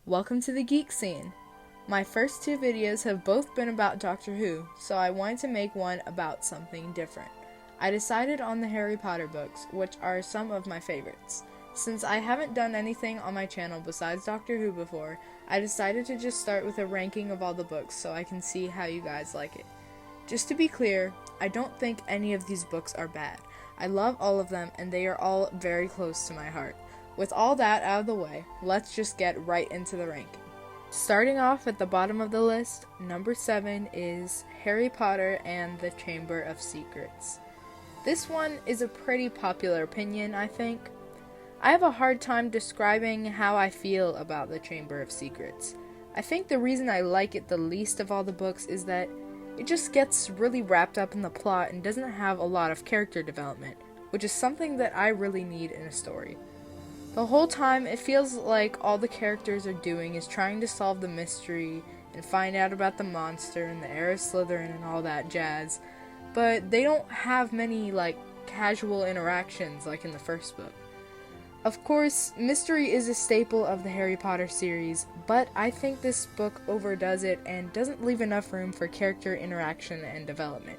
Welcome to the geek scene. My first two videos have both been about Doctor Who, so I wanted to make one about something different. I decided on the Harry Potter books, which are some of my favorites. Since I haven't done anything on my channel besides Doctor Who before, I decided to just start with a ranking of all the books so I can see how you guys like it. Just to be clear, I don't think any of these books are bad. I love all of them and they are all very close to my heart. With all that out of the way, let's just get right into the ranking. Starting off at the bottom of the list, number 7 is Harry Potter and the Chamber of Secrets. This one is a pretty popular opinion, I think. I have a hard time describing how I feel about the Chamber of Secrets. I think the reason I like it the least of all the books is that it just gets really wrapped up in the plot and doesn't have a lot of character development, which is something that I really need in a story. The whole time, it feels like all the characters are doing is trying to solve the mystery and find out about the monster and the heir of Slytherin and all that jazz, but they don't have many, casual interactions like in the first book. Of course, mystery is a staple of the Harry Potter series, but I think this book overdoes it and doesn't leave enough room for character interaction and development.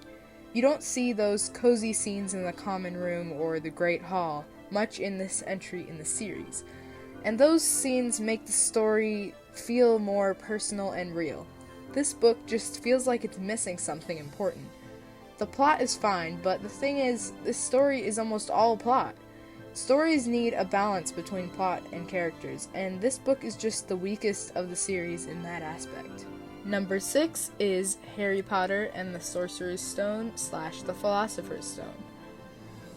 You don't see those cozy scenes in the common room or the Great Hall much in this entry in the series, and those scenes make the story feel more personal and real. This book just feels like it's missing something important. The plot is fine, but the thing is, this story is almost all plot. Stories need a balance between plot and characters, and this book is just the weakest of the series in that aspect. Number 6 is Harry Potter and the Sorcerers Stone / the Philosopher's Stone.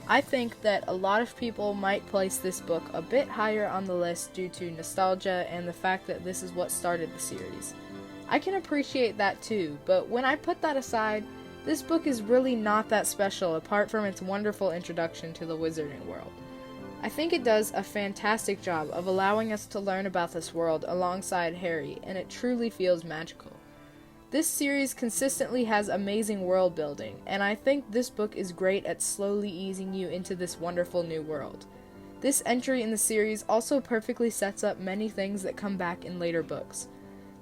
I think that a lot of people might place this book a bit higher on the list due to nostalgia and the fact that this is what started the series. I can appreciate that too, but when I put that aside, this book is really not that special apart from its wonderful introduction to the wizarding world. I think it does a fantastic job of allowing us to learn about this world alongside Harry, and it truly feels magical. This series consistently has amazing world building, and I think this book is great at slowly easing you into this wonderful new world. This entry in the series also perfectly sets up many things that come back in later books.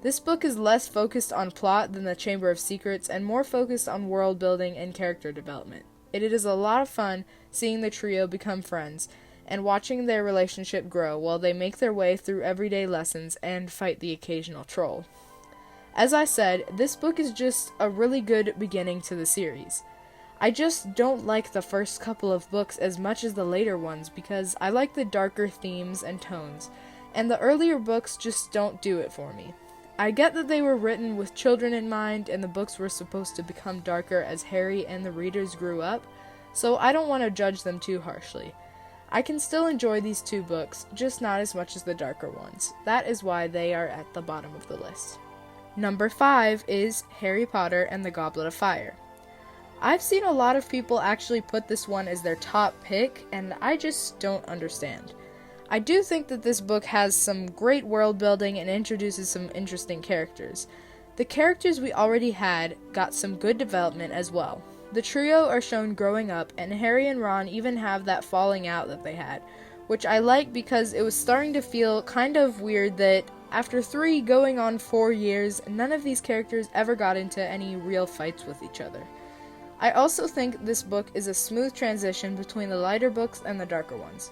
This book is less focused on plot than the Chamber of Secrets and more focused on world building and character development. It is a lot of fun seeing the trio become friends and watching their relationship grow while they make their way through everyday lessons and fight the occasional troll. As I said, this book is just a really good beginning to the series. I just don't like the first couple of books as much as the later ones because I like the darker themes and tones, and the earlier books just don't do it for me. I get that they were written with children in mind and the books were supposed to become darker as Harry and the readers grew up, so I don't want to judge them too harshly. I can still enjoy these two books, just not as much as the darker ones. That is why they are at the bottom of the list. Number 5 is Harry Potter and the Goblet of Fire. I've seen a lot of people actually put this one as their top pick, and I just don't understand. I do think that this book has some great world building and introduces some interesting characters. The characters we already had got some good development as well. The trio are shown growing up, and Harry and Ron even have that falling out that they had, which I like because it was starting to feel kind of weird that after 3 going on 4 years, none of these characters ever got into any real fights with each other. I also think this book is a smooth transition between the lighter books and the darker ones.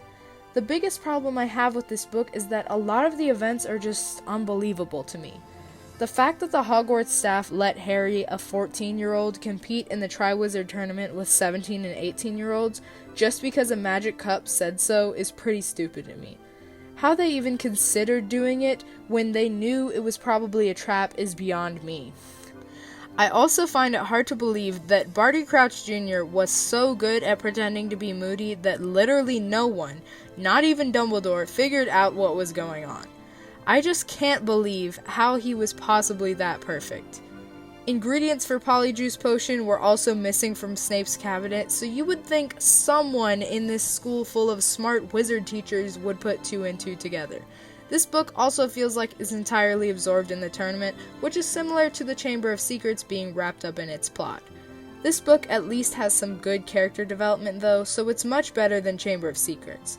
The biggest problem I have with this book is that a lot of the events are just unbelievable to me. The fact that the Hogwarts staff let Harry, a 14-year-old, compete in the Triwizard Tournament with 17 and 18-year-olds just because a Magic Cup said so is pretty stupid to me. How they even considered doing it when they knew it was probably a trap is beyond me. I also find it hard to believe that Barty Crouch Jr. was so good at pretending to be moody that literally no one, not even Dumbledore, figured out what was going on. I just can't believe how he was possibly that perfect. Ingredients for Polyjuice Potion were also missing from Snape's cabinet, so you would think someone in this school full of smart wizard teachers would put 2 and 2 together. This book also feels like it's entirely absorbed in the tournament, which is similar to the Chamber of Secrets being wrapped up in its plot. This book at least has some good character development though, so it's much better than Chamber of Secrets.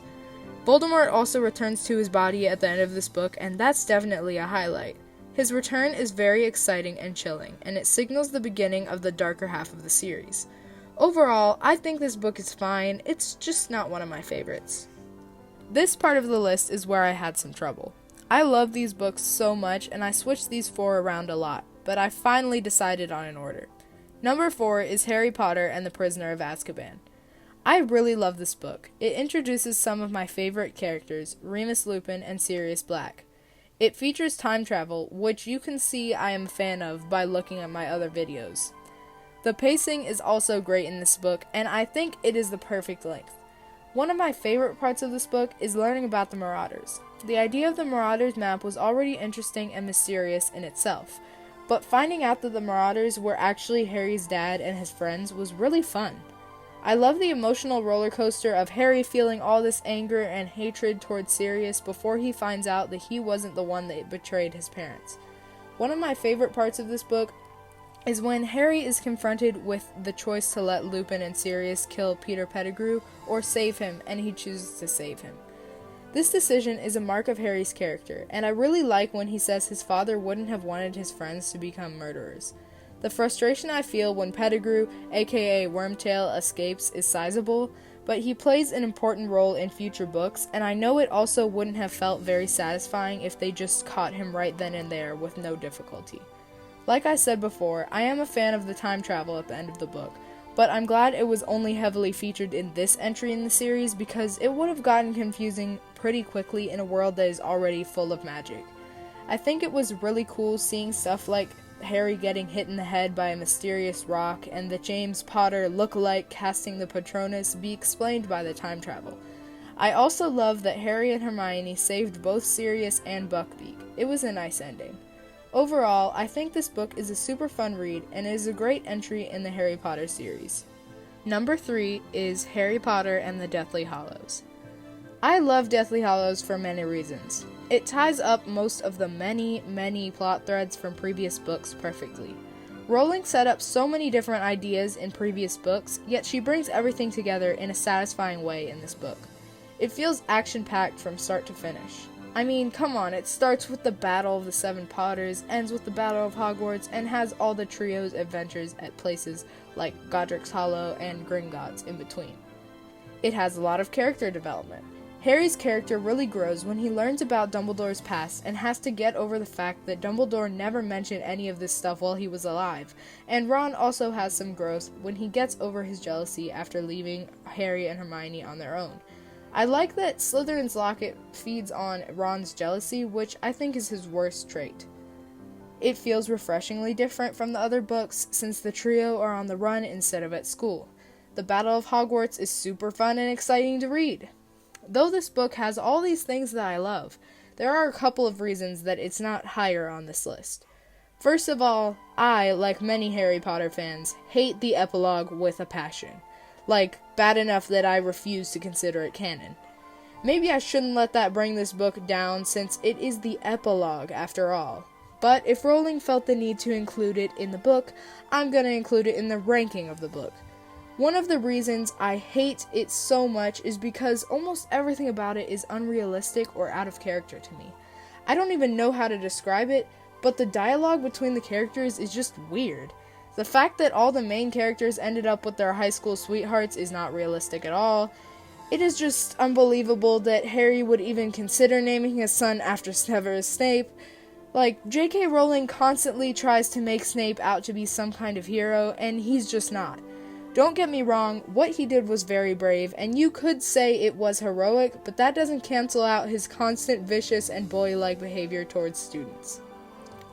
Voldemort also returns to his body at the end of this book, and that's definitely a highlight. His return is very exciting and chilling, and it signals the beginning of the darker half of the series. Overall, I think this book is fine, it's just not one of my favorites. This part of the list is where I had some trouble. I love these books so much, and I switched these 4 around a lot, but I finally decided on an order. Number 4 is Harry Potter and the Prisoner of Azkaban. I really love this book. It introduces some of my favorite characters, Remus Lupin and Sirius Black. It features time travel, which you can see I am a fan of by looking at my other videos. The pacing is also great in this book, and I think it is the perfect length. One of my favorite parts of this book is learning about the Marauders. The idea of the Marauders map was already interesting and mysterious in itself, but finding out that the Marauders were actually Harry's dad and his friends was really fun. I love the emotional roller coaster of Harry feeling all this anger and hatred towards Sirius before he finds out that he wasn't the one that betrayed his parents. One of my favorite parts of this book is when Harry is confronted with the choice to let Lupin and Sirius kill Peter Pettigrew or save him, and he chooses to save him. This decision is a mark of Harry's character, and I really like when he says his father wouldn't have wanted his friends to become murderers. The frustration I feel when Pettigrew, aka Wormtail, escapes is sizable, but he plays an important role in future books, and I know it also wouldn't have felt very satisfying if they just caught him right then and there with no difficulty. Like I said before, I am a fan of the time travel at the end of the book, but I'm glad it was only heavily featured in this entry in the series because it would have gotten confusing pretty quickly in a world that is already full of magic. I think it was really cool seeing stuff like Harry getting hit in the head by a mysterious rock and the James Potter look-alike casting the Patronus be explained by the time travel. I also love that Harry and Hermione saved both Sirius and Buckbeak. It was a nice ending. Overall, I think this book is a super fun read and is a great entry in the Harry Potter series. Number 3 is Harry Potter and the Deathly Hallows. I love Deathly Hallows for many reasons. It ties up most of the many plot threads from previous books perfectly. Rowling set up so many different ideas in previous books, yet she brings everything together in a satisfying way in this book. It feels action-packed from start to finish. I mean, come on, it starts with the Battle of the Seven Potters, ends with the Battle of Hogwarts, and has all the trio's adventures at places like Godric's Hollow and Gringotts in between. It has a lot of character development. Harry's character really grows when he learns about Dumbledore's past and has to get over the fact that Dumbledore never mentioned any of this stuff while he was alive, and Ron also has some growth when he gets over his jealousy after leaving Harry and Hermione on their own. I like that Slytherin's locket feeds on Ron's jealousy, which I think is his worst trait. It feels refreshingly different from the other books since the trio are on the run instead of at school. The Battle of Hogwarts is super fun and exciting to read. Though this book has all these things that I love, there are a couple of reasons that it's not higher on this list. First of all, I, like many Harry Potter fans, hate the epilogue with a passion. Like, bad enough that I refuse to consider it canon. Maybe I shouldn't let that bring this book down since it is the epilogue after all. But if Rowling felt the need to include it in the book, I'm gonna include it in the ranking of the book. One of the reasons I hate it so much is because almost everything about it is unrealistic or out of character to me. I don't even know how to describe it, but the dialogue between the characters is just weird. The fact that all the main characters ended up with their high school sweethearts is not realistic at all. It is just unbelievable that Harry would even consider naming his son after Severus Snape. Like, J.K. Rowling constantly tries to make Snape out to be some kind of hero, and he's just not. Don't get me wrong, what he did was very brave, and you could say it was heroic, but that doesn't cancel out his constant vicious and bully-like behavior towards students.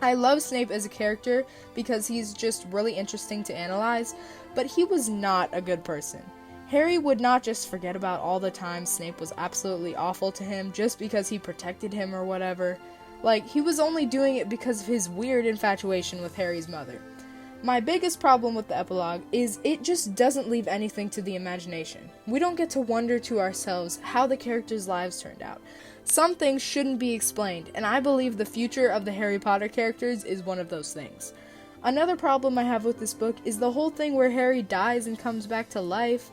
I love Snape as a character because he's just really interesting to analyze, but he was not a good person. Harry would not just forget about all the times Snape was absolutely awful to him just because he protected him or whatever. Like, he was only doing it because of his weird infatuation with Harry's mother. My biggest problem with the epilogue is it just doesn't leave anything to the imagination. We don't get to wonder to ourselves how the characters' lives turned out. Some things shouldn't be explained, and I believe the future of the Harry Potter characters is one of those things. Another problem I have with this book is the whole thing where Harry dies and comes back to life.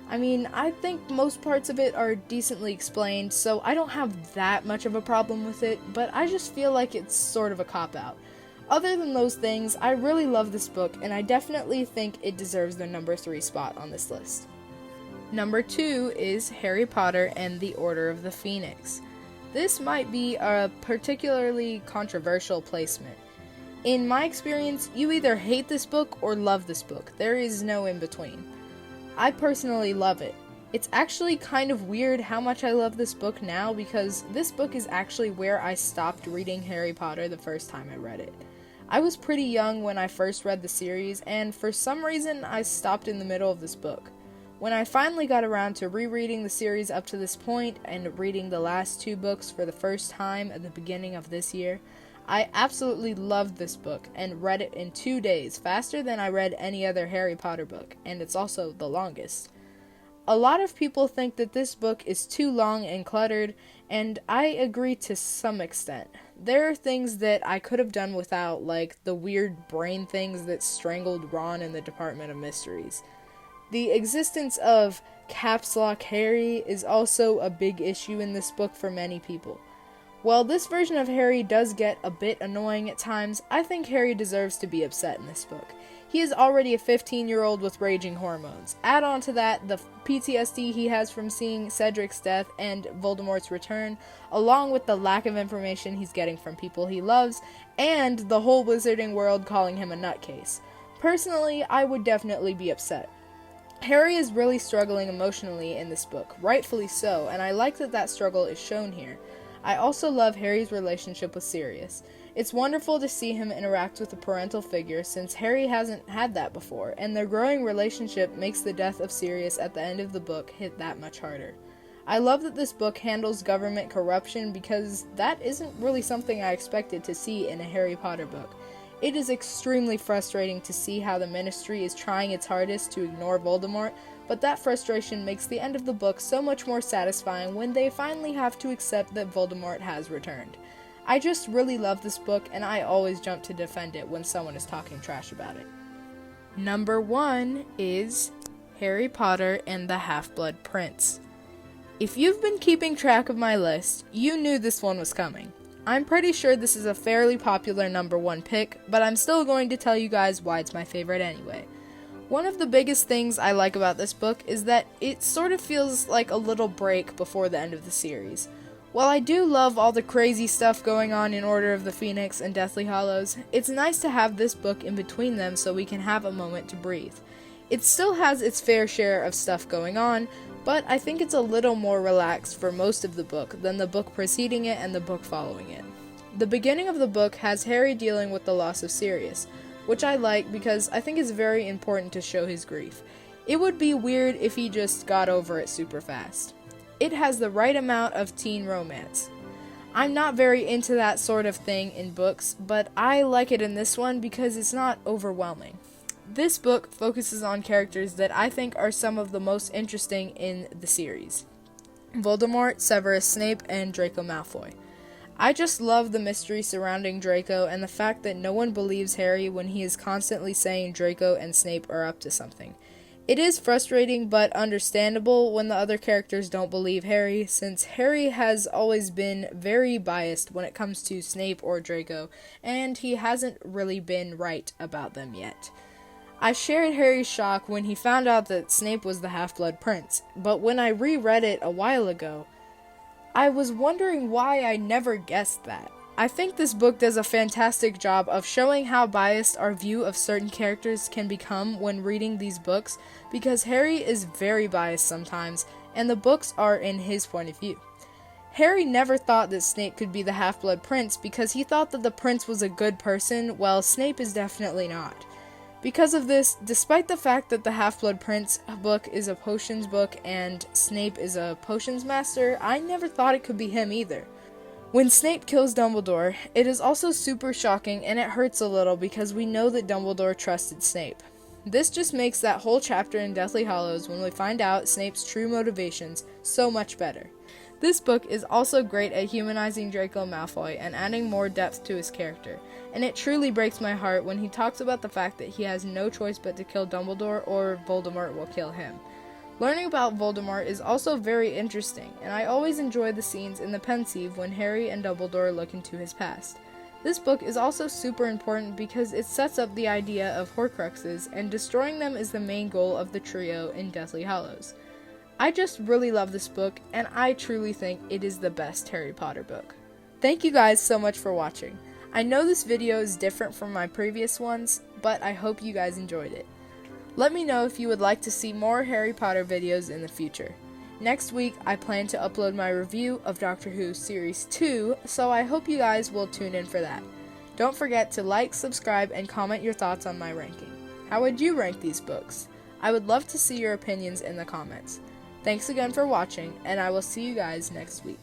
I mean, I think most parts of it are decently explained, so I don't have that much of a problem with it, but I just feel like it's sort of a cop-out. Other than those things, I really love this book, and I definitely think it deserves the number 3 spot on this list. Number 2 is Harry Potter and the Order of the Phoenix. This might be a particularly controversial placement. In my experience, you either hate this book or love this book. There is no in between. I personally love it. It's actually kind of weird how much I love this book now because this book is actually where I stopped reading Harry Potter the first time I read it. I was pretty young when I first read the series, and for some reason I stopped in the middle of this book. When I finally got around to rereading the series up to this point and reading the last 2 books for the first time at the beginning of this year, I absolutely loved this book and read it in 2 days, faster than I read any other Harry Potter book, and it's also the longest. A lot of people think that this book is too long and cluttered, and I agree to some extent. There are things that I could have done without, like the weird brain things that strangled Ron in the Department of Mysteries. The existence of Caps Lock Harry is also a big issue in this book for many people. While this version of Harry does get a bit annoying at times, I think Harry deserves to be upset in this book. He is already a 15-year-old with raging hormones. Add on to that the PTSD he has from seeing Cedric's death and Voldemort's return, along with the lack of information he's getting from people he loves, and the whole wizarding world calling him a nutcase. Personally, I would definitely be upset. Harry is really struggling emotionally in this book, rightfully so, and I like that that struggle is shown here. I also love Harry's relationship with Sirius. It's wonderful to see him interact with a parental figure since Harry hasn't had that before, and their growing relationship makes the death of Sirius at the end of the book hit that much harder. I love that this book handles government corruption because that isn't really something I expected to see in a Harry Potter book. It is extremely frustrating to see how the Ministry is trying its hardest to ignore Voldemort, but that frustration makes the end of the book so much more satisfying when they finally have to accept that Voldemort has returned. I just really love this book, and I always jump to defend it when someone is talking trash about it. Number 1 is Harry Potter and the Half-Blood Prince. If you've been keeping track of my list, you knew this one was coming. I'm pretty sure this is a fairly popular number 1 pick, but I'm still going to tell you guys why it's my favorite anyway. One of the biggest things I like about this book is that it sort of feels like a little break before the end of the series. While I do love all the crazy stuff going on in Order of the Phoenix and Deathly Hallows, it's nice to have this book in between them so we can have a moment to breathe. It still has its fair share of stuff going on, but I think it's a little more relaxed for most of the book than the book preceding it and the book following it. The beginning of the book has Harry dealing with the loss of Sirius, which I like because I think it's very important to show his grief. It would be weird if he just got over it super fast. It has the right amount of teen romance. I'm not very into that sort of thing in books, but I like it in this one because it's not overwhelming. This book focuses on characters that I think are some of the most interesting in the series: Voldemort, Severus Snape, and Draco Malfoy. I just love the mystery surrounding Draco and the fact that no one believes Harry when he is constantly saying Draco and Snape are up to something. It is frustrating but understandable when the other characters don't believe Harry, since Harry has always been very biased when it comes to Snape or Draco, and he hasn't really been right about them yet. I shared Harry's shock when he found out that Snape was the Half-Blood Prince, but when I reread it a while ago, I was wondering why I never guessed that. I think this book does a fantastic job of showing how biased our view of certain characters can become when reading these books, because Harry is very biased sometimes, and the books are in his point of view. Harry never thought that Snape could be the Half-Blood Prince because he thought that the prince was a good person, while Snape is definitely not. Because of this, despite the fact that the Half-Blood Prince book is a potions book and Snape is a potions master, I never thought it could be him either. When Snape kills Dumbledore, it is also super shocking and it hurts a little because we know that Dumbledore trusted Snape. This just makes that whole chapter in Deathly Hallows, when we find out Snape's true motivations, so much better. This book is also great at humanizing Draco Malfoy and adding more depth to his character, and it truly breaks my heart when he talks about the fact that he has no choice but to kill Dumbledore or Voldemort will kill him. Learning about Voldemort is also very interesting, and I always enjoy the scenes in the Pensieve when Harry and Dumbledore look into his past. This book is also super important because it sets up the idea of Horcruxes, and destroying them is the main goal of the trio in Deathly Hallows. I just really love this book, and I truly think it is the best Harry Potter book. Thank you guys so much for watching. I know this video is different from my previous ones, but I hope you guys enjoyed it. Let me know if you would like to see more Harry Potter videos in the future. Next week, I plan to upload my review of Doctor Who Series 2, so I hope you guys will tune in for that. Don't forget to like, subscribe, and comment your thoughts on my ranking. How would you rank these books? I would love to see your opinions in the comments. Thanks again for watching, and I will see you guys next week.